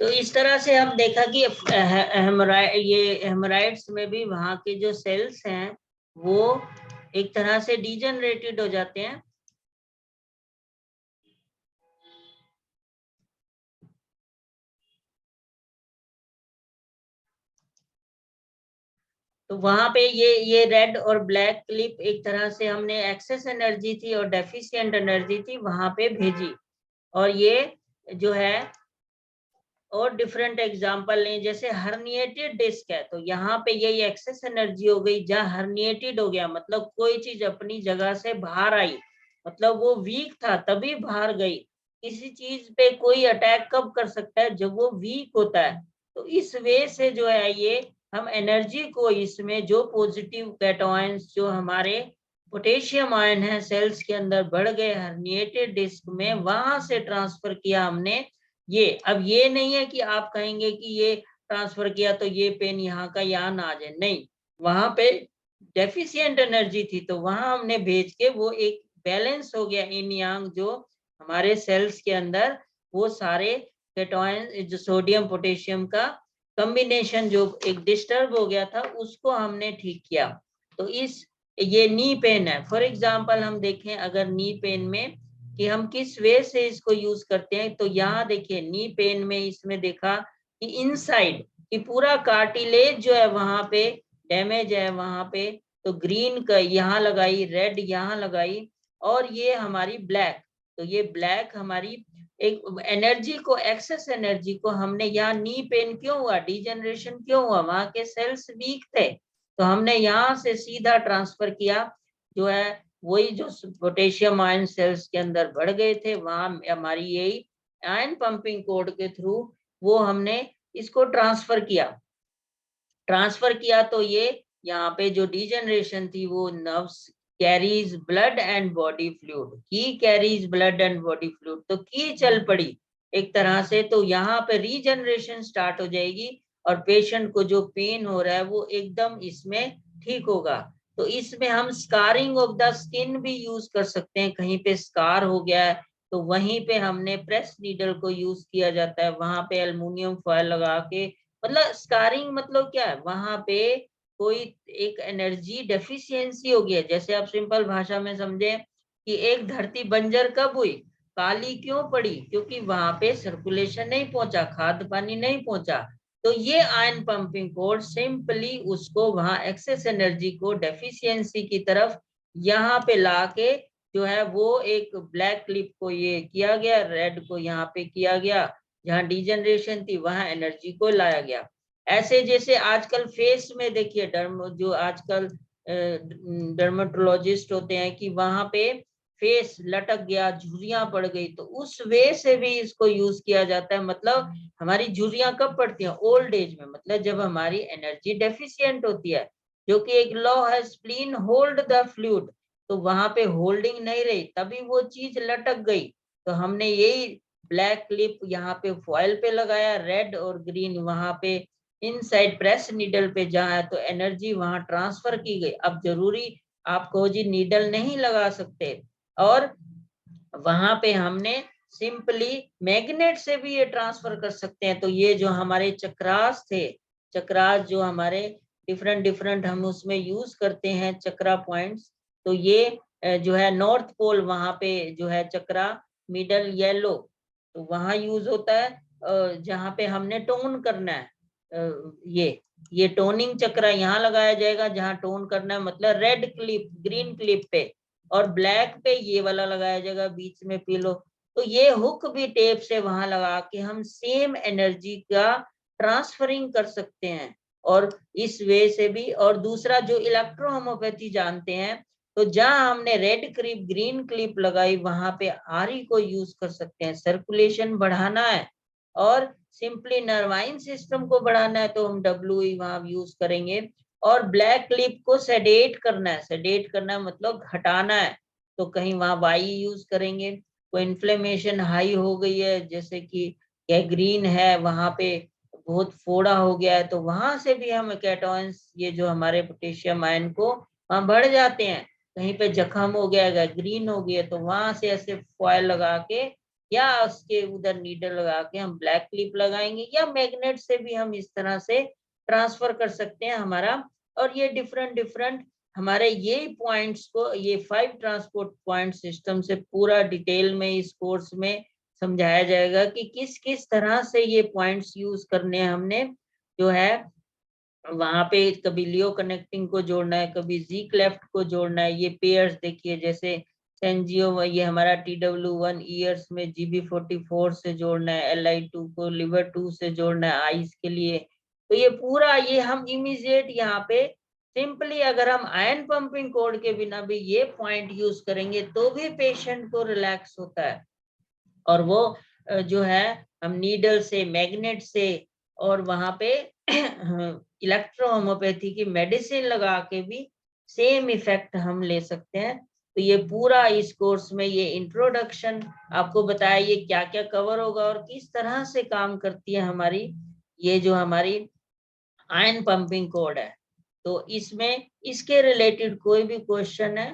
तो इस तरह से हम देखा कि हेमराइड्स में भी वहां के जो सेल्स हैं वो एक तरह से डीजनरेटेड हो जाते हैं। तो वहां पे ये रेड और ब्लैक क्लिप एक तरह से हमने एक्सेस एनर्जी थी और डेफिशिएंट एनर्जी थी वहां पे भेजी। और ये जो है और डिफरेंट एग्जांपल लें, जैसे हर्निएटेड डिस्क है तो यहाँ पे यही एक्सेस एनर्जी हो गई। जहाँ हर्निएटेड हो गया मतलब कोई चीज अपनी जगह से बाहर आई, मतलब वो वीक था तभी बाहर गई। किसी चीज पे कोई अटैक कब कर सकता है, जब वो वीक होता है। तो इस वे से जो है ये हम एनर्जी को इसमें जो पॉजिटिव कैटायंस जो हमारे पोटेशियम आयन है सेल्स के अंदर बढ़ गए हर्निएटेड डिस्क में, वहां से ट्रांसफर किया हमने। ये अब ये नहीं है कि आप कहेंगे कि ये ट्रांसफर किया तो ये पेन यहाँ का यहाँ ना आ जाए, नहीं, वहां पे डेफिशिएंट एनर्जी थी तो वहां हमने भेज के वो एक बैलेंस हो गया इन यांग जो हमारे सेल्स के अंदर वो सारे कैटायन जो सोडियम पोटेशियम का कॉम्बिनेशन जो एक डिस्टर्ब हो गया था उसको हमने ठीक किया। तो इस ये नी पेन है फॉर एग्जांपल, हम देखें अगर नी पेन में कि हम किस वे से इसको यूज करते हैं, तो यहाँ देखिए नी पेन में इसमें देखा कि इनसाइड कि पूरा कार्टिलेज जो है वहां पे डैमेज है वहां पे, तो ग्रीन का यहाँ लगाई, रेड यहाँ लगाई, और ये हमारी ब्लैक। तो ये ब्लैक हमारी एक एनर्जी को एक्सेस एनर्जी को हमने यहाँ नी पेन क्यों हुआ, डीजनरेशन क्यों हुआ, वहां के सेल्स वीक थे तो हमने यहाँ से सीधा ट्रांसफर किया, जो है वही जो पोटेशियम आयन सेल्स के अंदर बढ़ गए थे वहां हमारी यही आयन पंपिंग कोड के थ्रू वो हमने इसको ट्रांसफर किया। तो ये यहाँ पे जो डिजनरेशन थी वो nerves carries blood and body fluid, की carries blood and body fluid, तो की चल पड़ी एक तरह से। तो यहाँ पे रीजनरेशन स्टार्ट हो जाएगी और पेशेंट को जो पेन हो रहा है वो एकदम इसमें ठीक होगा। तो इसमें हम स्कारिंग ऑफ द स्किन भी यूज कर सकते हैं, कहीं पे स्कार हो गया है तो वहीं पे हमने प्रेस नीडल को यूज किया जाता है, वहां पे एल्युमिनियम फॉयल लगा के, मतलब स्कारिंग मतलब क्या है, वहां पे कोई एक एनर्जी डेफिशिएंसी हो गई है। जैसे आप सिंपल भाषा में समझे कि एक धरती बंजर कब हुई, काली क्यों पड़ी, क्योंकि वहां पे सर्कुलेशन नहीं पहुंचा, खाद पानी नहीं पहुंचा। तो ये आयन पंपिंग कोड सिंपली उसको वहां एक्सेस एनर्जी को डेफिशिएंसी की तरफ यहाँ पे लाके जो है वो एक ब्लैक क्लिप को ये किया गया, रेड को यहाँ पे किया गया, जहाँ डिजनरेशन थी वहां एनर्जी को लाया गया। ऐसे जैसे आजकल फेस में देखिए जो आजकल डर्मेटोलॉजिस्ट होते हैं कि वहां पे फेस लटक गया, झुर्रियां पड़ गई, तो उस वे से भी इसको यूज किया जाता है। मतलब हमारी झुर्रियां कब पड़ती हैं, ओल्ड एज में, मतलब जब हमारी एनर्जी डेफिशिएंट होती है, जो कि एक लॉ है स्प्लीन होल्ड द फ्लूइड, तो वहां पे होल्डिंग नहीं रही तभी वो चीज लटक गई। तो हमने यही ब्लैक क्लिप यहाँ पे फॉयल पे लगाया, रेड और ग्रीन वहां पे इनसाइड प्रेस नीडल पे जहाँ है तो एनर्जी वहां ट्रांसफर की गई। अब जरूरी आपको जी नीडल नहीं लगा सकते, और वहां पे हमने सिंपली मैग्नेट से भी ये ट्रांसफर कर सकते हैं। तो ये जो हमारे चक्रास थे, चक्रास जो हमारे डिफरेंट डिफरेंट हम उसमें यूज करते हैं चक्रा पॉइंट्स, तो ये जो है नॉर्थ पोल वहां पे जो है चक्रा मिडल येलो, तो वहां यूज होता है जहाँ पे हमने टोन करना है। ये टोनिंग चक्रा यहाँ लगाया जाएगा जहाँ टोन करना है, मतलब रेड क्लिप ग्रीन क्लिप पे, और ब्लैक पे ये वाला लगाया जाएगा बीच में पीलो। तो ये हुक भी टेप से वहां लगा के हम सेम एनर्जी का ट्रांसफरिंग कर सकते हैं, और इस वे से भी। और दूसरा जो इलेक्ट्रो होम्योपैथी जानते हैं, तो जहां हमने रेड क्लिप ग्रीन क्लिप लगाई वहां पे आरी को यूज कर सकते हैं, सर्कुलेशन बढ़ाना है और सिंपली नर्वाइन सिस्टम को बढ़ाना है तो हम डब्ल्यू वहां यूज करेंगे। और ब्लैक क्लिप को सेडेट करना है, सेडेट करना मतलब घटाना है, तो कहीं वहां वाई यूज करेंगे। कोई इन्फ्लेमेशन हाई हो गई है जैसे कि ग्रीन है वहां पे बहुत फोड़ा हो गया है, तो वहां से भी हम कैटॉन्स ये जो हमारे पोटेशियम आयन को वहां बढ़ जाते हैं। कहीं पे जख्म हो गया, ग्रीन हो गया, तो वहां से ऐसे फॉयल लगा के या उसके उधर नीडल लगा के हम ब्लैक क्लिप लगाएंगे, या मैग्नेट से भी हम इस तरह से ट्रांसफर कर सकते हैं हमारा। और ये डिफरेंट डिफरेंट हमारे ये पॉइंट्स को, ये 5 ट्रांसपोर्ट पॉइंट सिस्टम से पूरा डिटेल में इस कोर्स में समझाया जाएगा कि किस किस तरह से ये पॉइंट्स यूज करने हैं हमने, जो है वहां पे कभी लियो कनेक्टिंग को जोड़ना है, कभी जी क्लेफ्ट को जोड़ना है। ये पेयर्स देखिए, जैसे सेंजियो, ये हमारा TW1 ईयर्स में GB44 से जोड़ना है, LI2 को लिवर 2 से जोड़ना है आईज के लिए। तो ये पूरा ये हम इमीडिएट यहाँ पे सिंपली अगर हम आयन पंपिंग कोड के बिना भी ये पॉइंट यूज करेंगे तो भी पेशेंट को रिलैक्स होता है। और वो जो है हम नीडल से, मैग्नेट से, और वहां पे इलेक्ट्रो होम्योपैथी की मेडिसिन लगा के भी सेम इफेक्ट हम ले सकते हैं। तो ये पूरा इस कोर्स में ये इंट्रोडक्शन आपको बताया, ये क्या क्या कवर होगा और किस तरह से काम करती है हमारी ये जो हमारी आयन पंपिंग कोड है। तो इसमें इसके रिलेटेड कोई भी क्वेश्चन है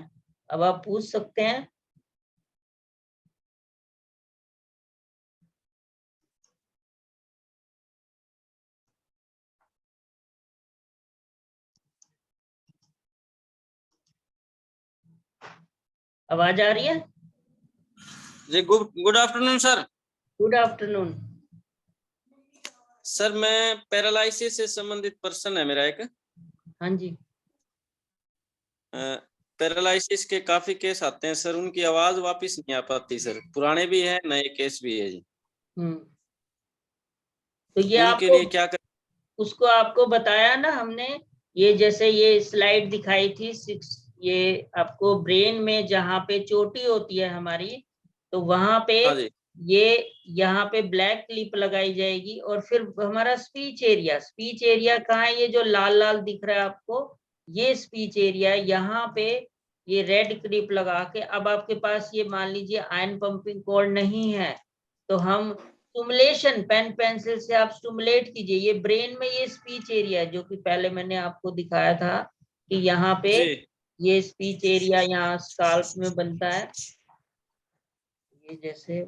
अब आप पूछ सकते हैं। आवाज आ रही है? जी, good afternoon sir. Good afternoon sir, मैं पैरालिसिस से संबंधित पर्सन है मेरा एक। हाँ जी। पैरालिसिस के काफी केस आते हैं सर, उनकी आवाज वापस नहीं आ पाती सर, पुराने भी है नए केस भी है जी। तो ये उनके आपको लिए क्या कर... उसको आपको बताया ना हमने, ये जैसे ये स्लाइड दिखाई थी 6, ये आपको ब्रेन में जहाँ पे चोटी होती है हमारी, तो वहां पे हाँ जी। ये यहाँ पे ब्लैक क्लिप लगाई जाएगी। और फिर हमारा स्पीच एरिया, स्पीच एरिया कहाँ है? ये जो लाल लाल दिख रहा है आपको, ये स्पीच एरिया है। यहाँ पे ये रेड क्लिप लगा के, अब आपके पास ये मान लीजिए आयन पंपिंग कॉर्ड नहीं है, तो हम स्टिमुलेशन, पेन पेंसिल से आप स्टिमुलेट कीजिए। ये ब्रेन में ये स्पीच एरिया है जो कि पहले मैंने आपको दिखाया था कि यहाँ पे जी। ये स्पीच एरिया यहाँ स्काल्प में बनता है, ये जैसे,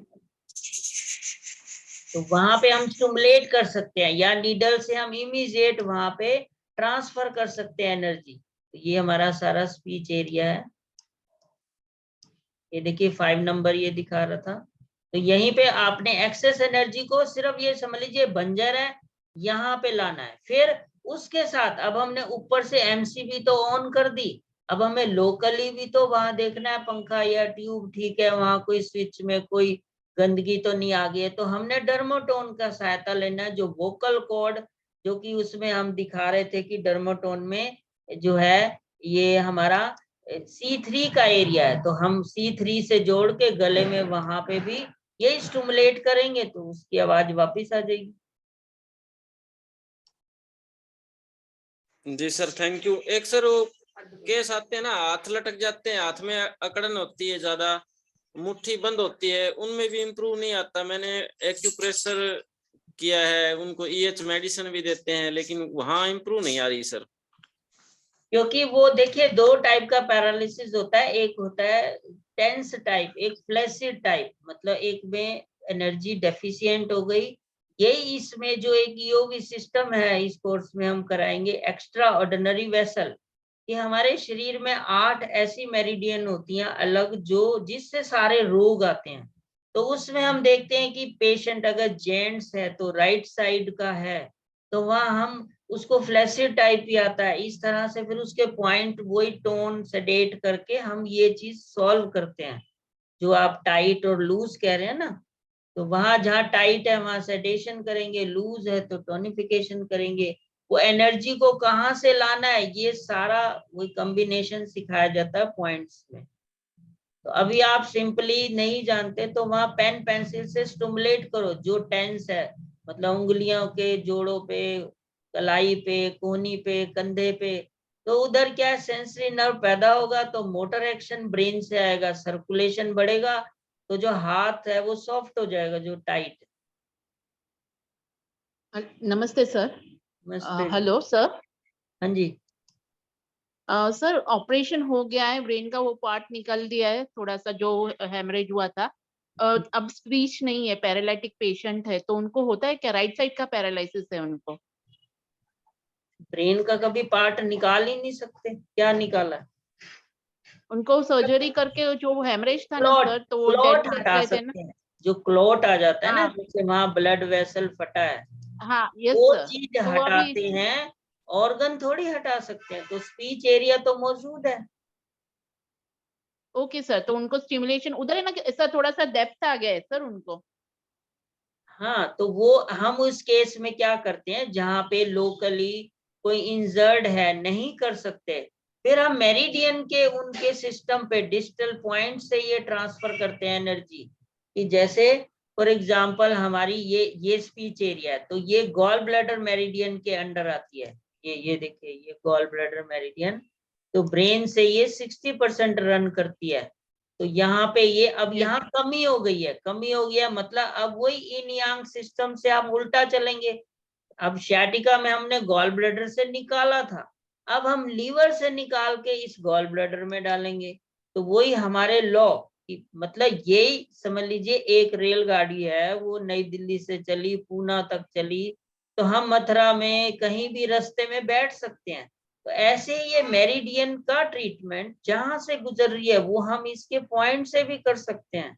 तो वहां पे हम स्टिमुलेट कर सकते हैं, या नीडल से हम इमीडिएट वहां पे ट्रांसफर कर सकते हैं एनर्जी। तो ये हमारा सारा स्पीच एरिया है। ये देखिए 5 नंबर ये दिखा रहा था। तो यहीं पे आपने एक्सेस एनर्जी को सिर्फ ये समझ लीजिए बंजर है, यहाँ पे लाना है। फिर उसके साथ अब हमने ऊपर से MCB तो ऑन कर दी, अब हमें लोकली भी तो वहां देखना है पंखा या ट्यूब ठीक है, वहां कोई स्विच में कोई गंदगी तो नहीं आ गई है। तो हमने डर्मोटोन का सहायता लेना है, जो वोकल कॉर्ड, जो कि उसमें हम दिखा रहे थे कि डर्मोटोन में जो है ये हमारा C3 का एरिया है, तो हम C3 से जोड़ के गले में वहां पे भी ये स्टिमुलेट करेंगे तो उसकी आवाज वापस आ जाएगी। जी सर, थैंक यू। एक सर वो केस आते हैं ना, हाथ लटक जाते हैं, हाथ में अकड़न होती है, ज्यादा मुट्ठी बंद होती है, उनमें भी इम्प्रूव नहीं आता। मैंने एक्यूप्रेशर किया है, उनको EH मेडिसिन भी देते हैं, लेकिन वहां इम्प्रूव नहीं आ रही सर। क्योंकि वो देखिए 2 टाइप का पैरालिसिस होता है, एक होता है टेंस टाइप, एक फ्लैसिड टाइप, मतलब एक में एनर्जी डेफिशिएंट हो गई। यही इसमें जो एक योग सिस्टम है इस कोर्स में हम कराएंगे, एक्स्ट्रा ऑर्डिनरी वेसल, कि हमारे शरीर में 8 ऐसी मेरिडियन होती हैं अलग, जो जिससे सारे रोग आते हैं। तो उसमें हम देखते हैं कि पेशेंट अगर जेंट्स है तो राइट साइड का है, तो वहां हम उसको फ्लैसिड टाइप ही आता है इस तरह से, फिर उसके पॉइंट वही टोन सेडेट करके हम ये चीज सॉल्व करते हैं। जो आप टाइट और लूज कह रहे हैं ना, तो वहां जहाँ टाइट है वहां सेडेशन करेंगे, लूज है तो टोनिफिकेशन करेंगे। वो एनर्जी को कहाँ से लाना है ये सारा वही कॉम्बिनेशन सिखाया जाता है पॉइंट्स में। तो अभी आप सिंपली नहीं जानते तो वहां पेन पेंसिल से स्टिमुलेट करो, जो टेंस है, मतलब उंगलियों के जोड़ों पे, कलाई पे, कोहनी पे, कंधे पे, तो उधर क्या है सेंसरी नर्व पैदा होगा, तो मोटर एक्शन ब्रेन से आएगा, सर्कुलेशन बढ़ेगा, तो जो हाथ है वो सॉफ्ट हो जाएगा जो टाइट। नमस्ते सर। नमस्ते। Hello sir. हाँ जी। सर ऑपरेशन हो गया है, ब्रेन का वो पार्ट निकल दिया है, थोड़ा सा जो हेमरेज हुआ था, अब स्पीच नहीं है, पैरालिटिक पेशेंट है, तो उनको होता है क्या? राइट साइड का पैरालिसिस है उनको। ब्रेन का कभी पार्ट निकाल ही नहीं सकते, क्या निकाला? उनको सर्जरी करके जो हेमरेज था ना क्लॉट, सर, तो वो क्लॉट डेड कर हटा गए थे ना। सकते हैं। जो क्लॉट आ जाता है ना, हाँ जैसे वहां ब्लड वेसल फटा है, हाँ, यस वो सर। चीज तो वो अभी, हटाते हैं। ऑर्गन थोड़ी हटा सकते हैं, तो स्पीच एरिया तो मौजूद है। ओके सर, तो उनको स्टिमुलेशन उधर है ना, कि ऐसा थोड़ा सा डेप्थ आ गया है सर उनको। हाँ, तो वो हम उस केस में क्या करते हैं, जहां पे लोकली कोई इंजर्ड है, नहीं कर सकते, फिर हम मेरिडियन के उनके सिस्टम पे डिस्टल पॉइंट से ये ट्रांसफर करते हैं एनर्जी। कि जैसे फॉर एग्जांपल हमारी ये स्पीच एरिया है, तो ये गॉल ब्लैडर मेरिडियन के अंडर आती है। ये देखिए, ये गॉल ब्लैडर मेरिडियन, तो ब्रेन से ये 60% रन करती है। तो यहाँ पे ये अब यस यहाँ कमी हो गई है, कमी हो गया मतलब अब वही इन यांग सिस्टम से हम उल्टा चलेंगे। अब शैटिका में हमने गॉल ब्लैडर से निकाला था, अब हम लीवर से निकाल के इस गॉल ब्लैडर में डालेंगे। तो वही हमारे लॉ, मतलब यही समझ लीजिए, एक रेलगाड़ी है, वो नई दिल्ली से चली, पूना तक चली, तो हम मथुरा में कहीं भी रास्ते में बैठ सकते हैं। तो ऐसे ये मेरिडियन का ट्रीटमेंट जहां से गुजर रही है, वो हम इसके पॉइंट से भी कर सकते हैं।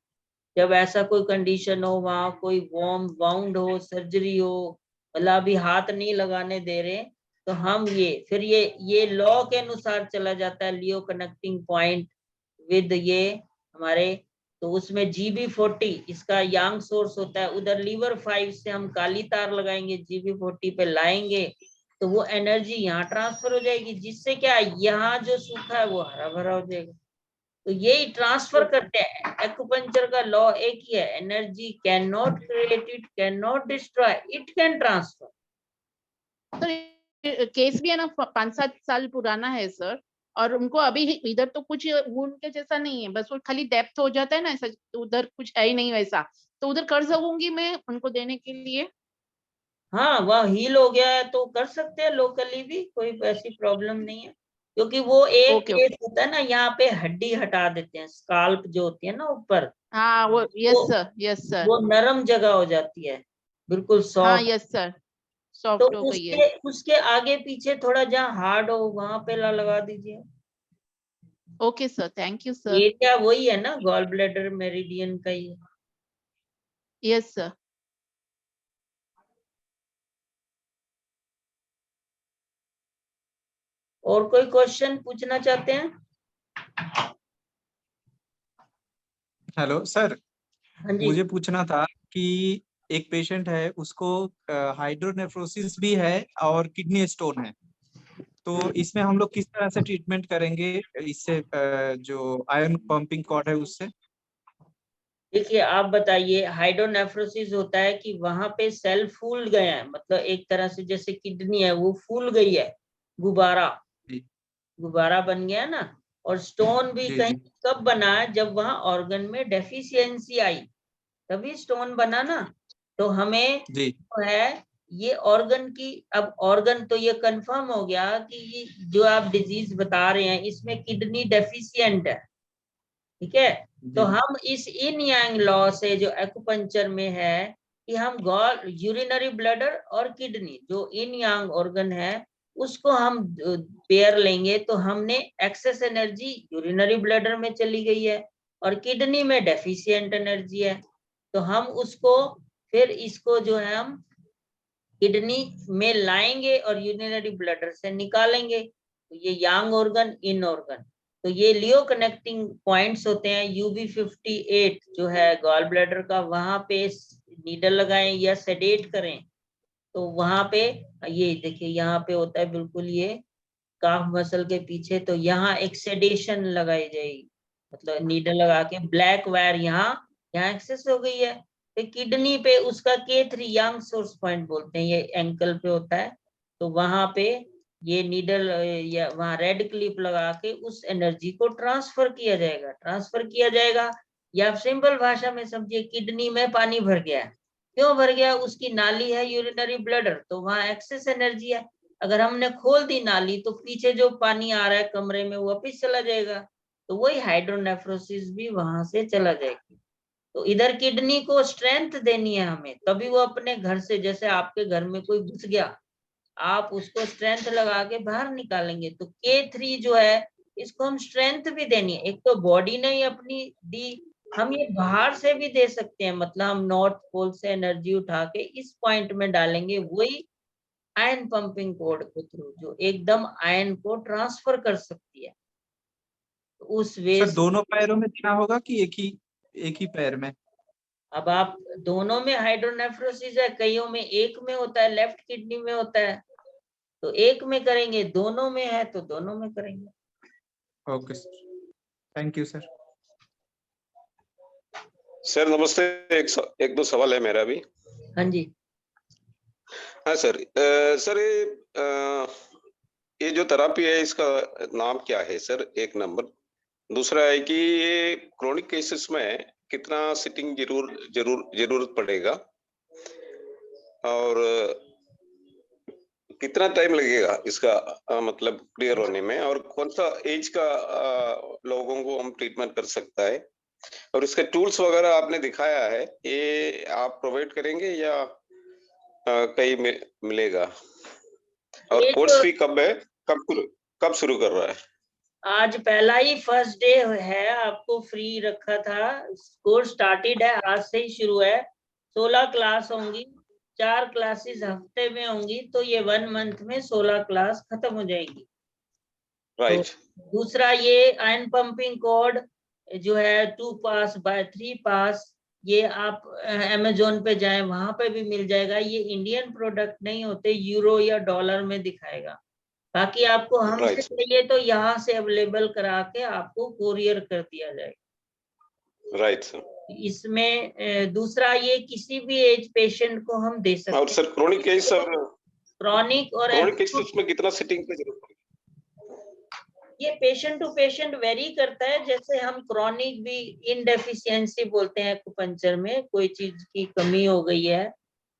जब ऐसा कोई कंडीशन हो, वहां कोई वॉर्म वाउंड हो, सर्जरी हो, मतलब अभी हाथ नहीं लगाने दे रहे, तो हम ये फिर ये लॉ के अनुसार चला जाता है, लियो कनेक्टिंग पॉइंट विद ये हमारे। तो उसमें GB40 इसका यांग सोर्स होता है, उधर लीवर 5 से हम काली तार लगाएंगे, GB40 पे लाएंगे, तो वो एनर्जी यहाँ ट्रांसफर हो जाएगी, जिससे क्या यहाँ जो सूखा है वो हरा भरा हो जाएगा। तो यही ट्रांसफर करते हैं। एक्यूपंक्चर का लॉ एक ही है, energy can not create, it can not destroy, it can transfer. Sir, case भी है ना 5-7 साल पुराना है सर, और उनको अभी इधर तो कुछ वुंड के जैसा नहीं है, बस वो खाली डेप्थ हो जाता है ना ऐसा, तो उधर कुछ है ही नहीं वैसा। तो उधर कर सकूंगी मैं उनको देने के लिए। हाँ, वह हील हो गया है तो कर सकते हैं लोकली भी, कोई ऐसी प्रॉब्लम नहीं है। क्योंकि वो एक ओके केस ओके। होता है ना, यहाँ पे हड्डी हटा देते हैं, स्काल्प जो होती है ना ऊपर, हाँ वो, वो यस सर, यस सर। वो नरम जगह हो जाती है, बिल्कुल हाँ सॉफ्ट। यस सर, तो सॉफ्ट हो गई है। उसके उसके आगे पीछे थोड़ा जहाँ हार्ड हो वहां पे लगा दीजिए। Okay sir, thank you sir. Area वही है ना, गॉल ब्लैडर मेरिडियन का ही है। Yes sir. और कोई क्वेश्चन पूछना चाहते हैं? हेलो सर, हाँ जी। मुझे पूछना था कि एक पेशेंट है, उसको हाइड्रोनेफ्रोसिस भी है और किडनी स्टोन है, तो इसमें हम लोग किस तरह से ट्रीटमेंट करेंगे इससे, जो आयरन पंपिंग कॉर्ड है उससे? देखिए, आप बताइए, हाइड्रोनेफ्रोसिस होता है कि वहां पे सेल फूल गए हैं, मतलब एक तरह से जैसे किडनी है वो फूल गई है, गुब्बारा, जी गुब्बारा बन गया ना। और स्टोन भी जी कहीं जी कब बना है, जब वहां ऑर्गन में डेफिशिएंसी आई, तभी स्टोन बना ना। तो हमें जी जो है ये ऑर्गन की, अब ऑर्गन तो ये कंफर्म हो गया कि ये जो आप डिजीज बता रहे हैं इसमें किडनी डेफिशिएंट है, ठीक है। तो जी जी हम इस इन यांग लॉ से जो एक्यूपंक्चर में है, कि हम गॉल यूरिनरी ब्लैडर और किडनी जो इन यांग ऑर्गन है, उसको हम पेयर लेंगे, तो हमने एक्सेस एनर्जी यूरिनरी ब्लैडर में चली गई है और किडनी में डेफिशिएंट एनर्जी है। तो हम उसको फिर इसको जो है हम किडनी में लाएंगे और यूरिनरी ब्लैडर से निकालेंगे। तो ये यांग ऑर्गन, इन ऑर्गन, तो ये लियो कनेक्टिंग पॉइंट्स होते हैं। UB58 जो है गॉल ब्लैडर का, वहां पे नीडल लगाएं या सेडेट करें, तो वहां पे ये देखिए, यहाँ पे होता है बिल्कुल ये काफ मसल के पीछे, तो यहाँ एक सेडेशन लगाई जाएगी, मतलब नीडल लगा के ब्लैक वायर यहाँ यहाँ एक्सेस हो गई है। फिर किडनी पे उसका K3 यंग सोर्स पॉइंट बोलते हैं, ये एंकल पे होता है, तो वहां पे ये नीडल या वहां रेड क्लिप लगा के उस एनर्जी को ट्रांसफर किया जाएगा, ट्रांसफर किया जाएगा। या सिंपल भाषा में समझिए, किडनी में पानी भर गया है, क्यों भर गया? उसकी नाली है यूरिनरी ब्लैडर, तो वहां एक्सेस एनर्जी है। अगर हमने खोल दी नाली, तो पीछे जो पानी आ रहा है कमरे में वो वापिस चला जाएगा, तो वही हाइड्रोनेफ्रोसिस भी वहां से चला जाएगा। तो इधर किडनी को स्ट्रेंथ देनी है हमें, तभी वो अपने घर से, जैसे आपके घर में कोई घुस गया, आप उसको स्ट्रेंथ लगा के बाहर निकालेंगे। तो K3 जो है, इसको हम स्ट्रेंथ भी देनी है। एक तो बॉडी ने ही अपनी दी, हम ये बाहर से भी दे सकते हैं, मतलब हम नॉर्थ पोल से एनर्जी उठा के इस पॉइंट में डालेंगे, वही आयन पंपिंग कोड के थ्रू, जो एकदम आयन को ट्रांसफर कर सकती है। तो उस वे सर दोनों पैरों में देना होगा कि एक ही पैर में? अब आप दोनों में हाइड्रोनेफ्रोसिस है, कईयों में एक में होता है, लेफ्ट किडनी में होता है, तो एक में करेंगे, दोनों में है तो दोनों में करेंगे। Okay sir, thank you sir. Sir नमस्ते, एक दो सवाल है मेरा भी। हाँ जी। हाँ सर, सर ये जो थेरापी है इसका नाम क्या है सर, एक नंबर। दूसरा है कि ये क्रोनिक केसेस में कितना सिटिंग जरूरत पड़ेगा और कितना टाइम लगेगा इसका मतलब क्लियर होने में, और कौन सा एज का लोगों को हम ट्रीटमेंट कर सकता है, और इसके टूल्स वगैरह आपने दिखाया है, ये आप प्रोवाइड करेंगे या कहीं मिलेगा, और कोर्स फी कब है, कब शुरू कर रहा है? आज पहला ही फर्स्ट डे है, आपको फ्री रखा था। कोर्स स्टार्टेड है, आज से ही शुरू है। 16 क्लास होंगी, 4 क्लासेस हफ्ते में होंगी, तो ये 1 मंथ में 16 क्लास खत्म हो जाएगी। राइट। तो दूसरा ये आयन पंपिंग कोड जो है 2 पास बाय 3 पास, ये आप अमेजोन पे जाएं, वहां पे भी मिल जाएगा। ये इंडियन प्रोडक्ट नहीं होते, यूरो या डॉलर में दिखाएगा। बाकी आपको हमसे चाहिए तो यहाँ से अवेलेबल करा के आपको कोरियर कर दिया जाएगा। Right sir. इसमें दूसरा ये किसी भी एज पेशेंट को हम दे सकते हैं। और sir chronic case, sir chronic और क्रोनिक केस में कितना सिटिंग की जरूरत है? ये पेशेंट टू पेशेंट वेरी करता है। जैसे हम क्रोनिक भी इनडेफिशिएंसी बोलते हैं एक्यूपंक्चर में, कोई चीज की कमी हो गई है।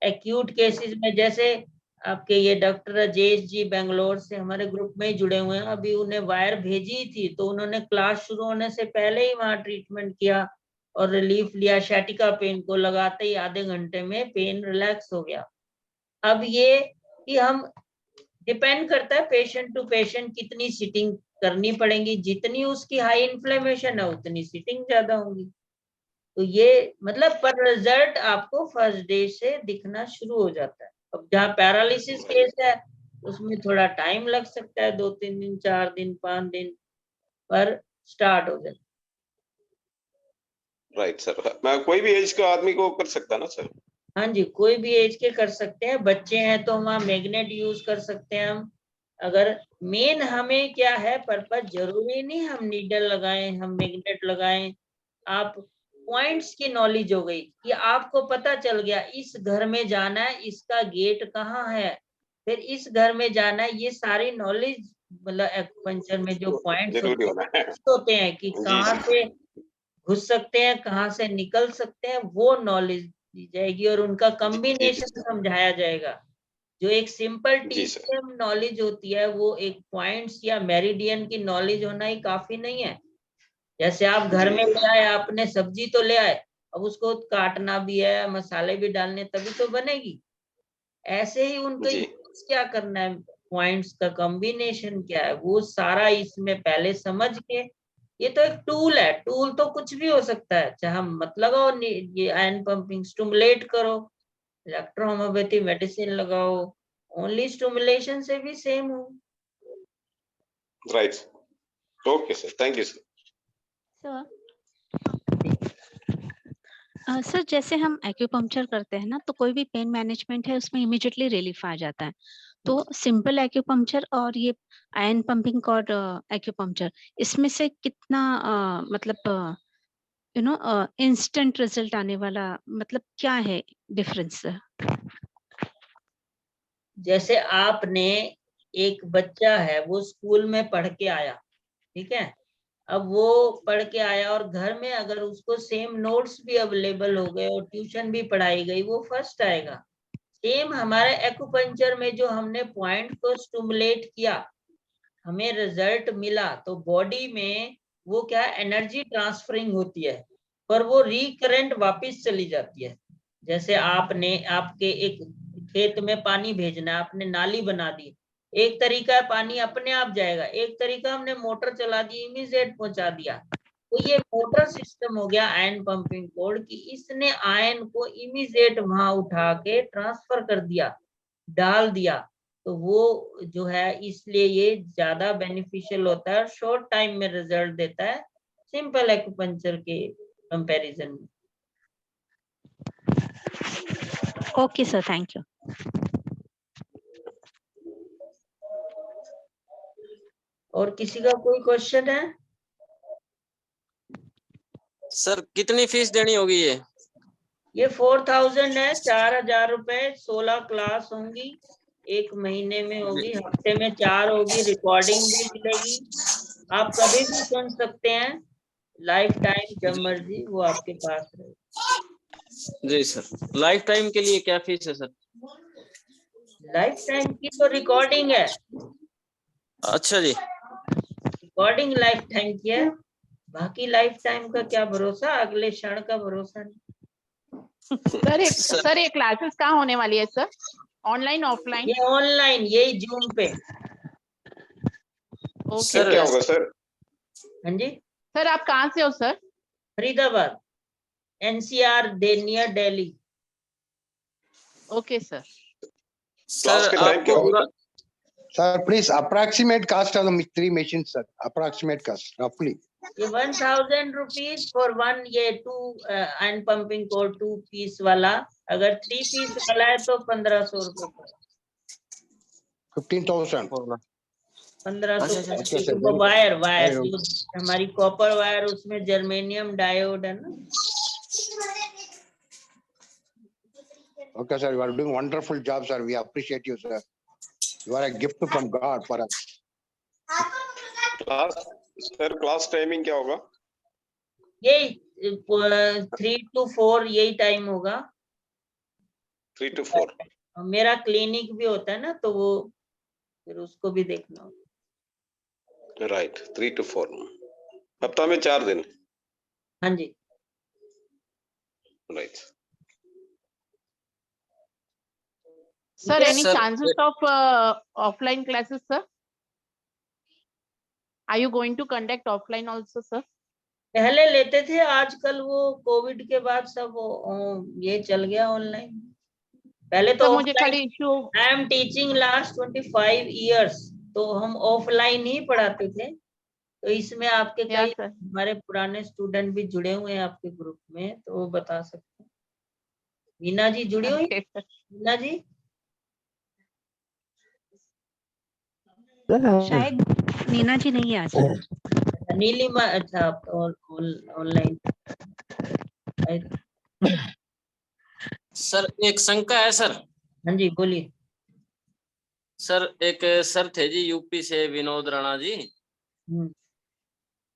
एक्यूट केसेस में जैसे आपके ये डॉक्टर राजेश जी बेंगलोर से हमारे ग्रुप में ही जुड़े हुए हैं, अभी उन्हें वायर भेजी थी तो उन्होंने क्लास शुरू होने से पहले ही वहां ट्रीटमेंट किया और रिलीफ लिया। शैटिका पेन को लगाते ही आधे घंटे में पेन रिलैक्स हो गया। अब ये कि हम डिपेंड करता है पेशेंट टू पेशेंट कितनी सीटिंग करनी पड़ेगी, जितनी उसकी हाई इन्फ्लेमेशन है उतनी सीटिंग ज्यादा होगी। तो ये मतलब पर रिजल्ट आपको फर्स्ट डे से दिखना शुरू हो जाता है। अब जहाँ पैरालिसिस केस है उसमें थोड़ा टाइम लग सकता है, 2-3 दिन, 4 दिन, 5 दिन, पर स्टार्ट हो जाता है। राइट सर, मैं कोई भी एज का आदमी को कर सकता ना सर? हाँ जी, कोई भी एज के कर सकते हैं। बच्चे हैं तो वहाँ मैग्नेट यूज कर सकते हैं हम। अगर मेन हमें क्या है पर्पज, जरूरी नहीं हम नीडल लगाएं, हम मैग्नेट लगाएं। आप पॉइंट्स की नॉलेज हो गई कि आपको पता चल गया इस घर में जाना है, इसका गेट कहाँ है, फिर इस घर में जाना है। ये सारी नॉलेज मतलब एक्यूपंक्चर में जो पॉइंट्स होते हैं कि कहाँ से घुस सकते हैं, कहाँ से निकल सकते हैं, वो नॉलेज दी जाएगी और उनका कॉम्बिनेशन समझाया जाएगा। जो एक सिंपल टीसीएम नॉलेज होती है, वो एक पॉइंट्स या मेरिडियन की नॉलेज होना ही काफी नहीं है। जैसे आप घर में ले आए, आपने सब्जी तो ले आए, अब उसको काटना भी है, मसाले भी डालने, तभी तो बनेगी। ऐसे ही उनको क्या करना है, पॉइंट्स का कॉम्बिनेशन क्या है, वो सारा इसमें पहले समझ के। ये तो एक टूल है, टूल तो कुछ भी हो सकता है, चाहे हम मत लगाओ, ये आयन पंपिंग स्टिमुलेट करो, इलेक्ट्रोहोम्योपैथी मेडिसिन लगाओ, ओनली स्टिमुलेशन से भी सेम हो। Right, okay sir, thank you sir. Sir जैसे हम एक्यूपंक्चर करते हैं ना, तो कोई भी पेन मैनेजमेंट है उसमें इमीडिएटली रिलीफ आ जाता है। तो सिंपल एक्यूपंक्चर और ये आयन पंपिंग कॉर्ड एक्यूपंक्चर, इसमें से कितना मतलब इंस्टेंट रिजल्ट आने वाला, मतलब क्या है डिफरेंस? जैसे आपने एक बच्चा है, वो स्कूल में पढ़ के आया, ठीक है, अब वो पढ़ के आया और घर में अगर उसको सेम नोट्स भी अवेलेबल हो गए और ट्यूशन भी पढ़ाई गई, वो फर्स्ट आएगा। सेम हमारे एक्यूपंक्चर में जो हमने पॉइंट को स्टिमुलेट किया, हमें रिजल्ट मिला, तो बॉडी में वो क्या एनर्जी ट्रांसफरिंग होती है। पर वो रिकरेंट वापस चली जाती है। जैसे आपने आपके एक खेत में पानी भेजना है, आपने नाली बना दी, एक तरीका है पानी अपने आप जाएगा, एक तरीका हमने मोटर चला दी, इमीडिएट पहुंचा दिया। तो ये मोटर सिस्टम हो गया आयन पंपिंग कोड की, इसने आयन को इमीडिएट वहां उठा के ट्रांसफर कर दिया, डाल दिया। तो वो जो है इसलिए ये ज्यादा बेनिफिशियल होता है, शॉर्ट टाइम में रिजल्ट देता है सिंपल एक्यूपंक्चर के कंपैरिजन में। Okay sir, thank you. और किसी का कोई क्वेश्चन है? सर कितनी फीस देनी होगी ये 4000 है, 4000 रुपए, 16 क्लास होंगी, एक महीने में होगी, हफ्ते में 4 होगी, रिकॉर्डिंग भी मिलेगी, आप कभी भी सुन सकते हैं, लाइफ टाइम जब मर्जी वो आपके पास रहे। जी सर, लाइफ टाइम के लिए क्या फीस है सर? लाइफ टाइम की तो रिकॉर्डिंग है। अच्छा जी, रिकॉर्डिंग लाइफ टाइम की है, बाकी लाइफ टाइम का क्या भरोसा, अगले क्षण का भरोसा नहीं। सर ये क्लासेस कहाँ होने वाली है सर? Online offline? ये ऑनलाइन, यही जूम पे। ओके सर क्या होगा सर? हाँ जी, सर आप कहाँ से हो sir? Faridabad, NCR near Delhi. Okay sir. Class के टाइम क्या होगा? Sir, please approximate cost of the 3 machines, sir. Approximate cost, roughly. ये 1000 रुपीज फॉर वन, ये 2 आयन पंपिंग कोड 2 पीस वाला, अगर 3 पीस वाला है तो 1500 रुपए। 15,000. 1500 अच्छा, सर, वायर very जो हमारी कॉपर वायर, उसमें जर्मेनियम डायोड है ना। Okay, sir. You are doing wonderful job, sir. We appreciate you, sir. You are a gift from God for us. Class sir, class timing क्या होगा? यही 3 to 4 यही time होगा। 3 to 4. मेरा clinic भी होता है ना, तो वो फिर उसको भी देखना होगा। Right, 3 to 4. हफ्ता में 4 दिन। हाँ जी। Right. Sir, any Sir, chances of offline classes, sir? Are you going to conduct offline also, sir? पहले लेते थे, आजकल वो कोविड के बाद सब ये चल गया ऑनलाइन। पहले तो सर मुझे खाली issue, I am teaching last 25 years, तो हम ऑफलाइन ही पढ़ाते थे। तो इसमें आपके कई हमारे पुराने स्टूडेंट भी जुड़े हुए हैं आपके ग्रुप में, तो वो बता सकते हैं। मीना जी जुड़ी हुई? मीना जी शायद नीना जी नहीं आ सर। नीलिमा, अच्छा ऑनलाइन। सर एक शंका है सर। हाँ जी बोलिए। सर एक सर थे जी यूपी से, विनोद राणा जी,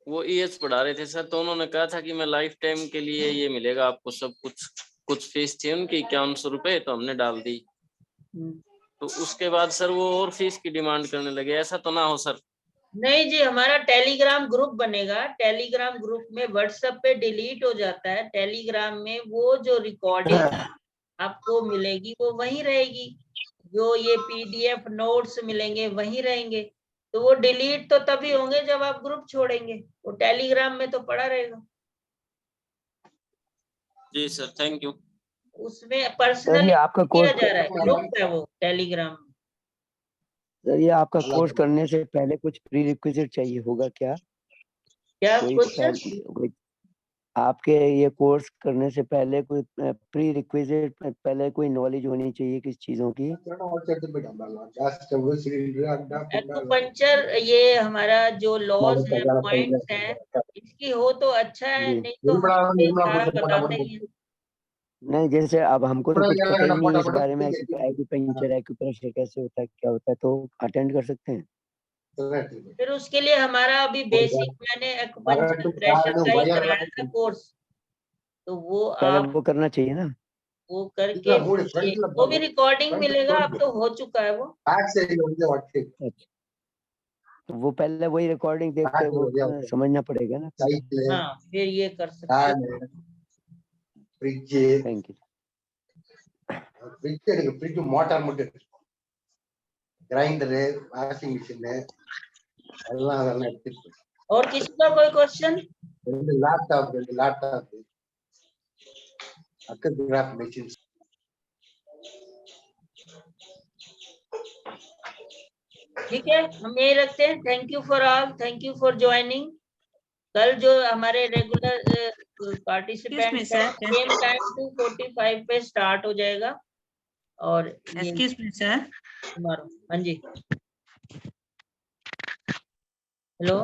वो EH पढ़ा रहे थे सर, तो उन्होंने कहा था कि मैं लाइफ टाइम के लिए ये मिलेगा आपको सब कुछ। कुछ फीस थी उनकी 5100 रुपए, तो हमने डाल दी। तो उसके बाद सर वो और फीस की डिमांड करने लगे, ऐसा तो ना हो सर? नहीं जी, हमारा टेलीग्राम ग्रुप बनेगा, टेलीग्राम ग्रुप में व्हाट्सएप पे डिलीट हो जाता है, टेलीग्राम में वो जो रिकॉर्डिंग आपको मिलेगी वो वहीं रहेगी, जो ये PDF नोट्स मिलेंगे वहीं रहेंगे। तो वो डिलीट तो तभी होंगे जब आप ग्रुप छोड़ेंगे, वो टेलीग्राम में तो पड़ा रहेगा। जी सर, थैंक यू। उसमें पर्सनली आपका किया कोर्स जा रहा है, ग्रुप है वो टेलीग्राम में। सर ये आपका कोर्स करने से पहले कुछ प्री रिक्विजिट चाहिए होगा क्या? क्या कोई कुछ आपके ये कोर्स करने से पहले कोई प्री रिक्विजिट, पहले कोई नॉलेज होनी चाहिए किस चीजों की? एक्यूपंक्चर ये हमारा जो लॉज है, पॉइंट्स हैं, इसकी हो तो अच्छा है, नहीं तो हम सारा बताते ही हैं। नहीं, जैसे अब हमको तो कुछ पता ही नहीं है इस बारे में, एक्यूपंक्चर एक्यूप्रेशर कैसे होता है, क्या होता है, तो अटेंड कर सकते हैं? फिर उसके लिए हमारा अभी बेसिक, मैंने एक्यूपंक्चर प्रेशर का ही कराया था कोर्स, तो वो आप वो करना चाहिए ना, वो करके वो भी रिकॉर्डिंग मिलेगा, अब तो हो चुका है वो। तो वो पहले वही रिकॉर्डिंग देख के वो समझना पड़ेगा ना। हाँ, फिर ये कर सकते हैं। Fridge thank you. Fridge motor மட்டும் இருக்கு. கிரைண்டர், வாஷிங் மிஷின் அதெல்லாம் எடுத்துட்டு. और किसी का कोई क्वेश्चन? ரெண்டு லேப்டாப் அக்கோகிராஃப் மிஷின். ठीक है, हम यही रखते हैं। Thank you for all, thank you for joining. कल जो हमारे रेगुलर पार्टिसिपेंट है सेम टाइम 2:45 पे स्टार्ट हो जाएगा। और एक्सक्यूज मी सर, तुम्हारा, हाँ जी, hello,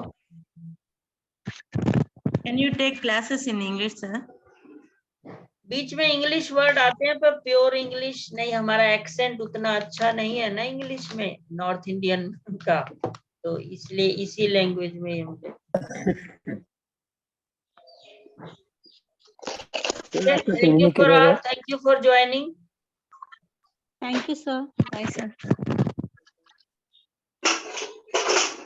can you take classes in English sir? बीच में इंग्लिश वर्ड आते हैं पर प्योर इंग्लिश नहीं, हमारा एक्सेंट उतना अच्छा नहीं है ना इंग्लिश में, नॉर्थ इंडियन का, तो इसलिए इसी लैंग्वेज में होते। Thank you for joining. Thank you, sir. Bye, sir.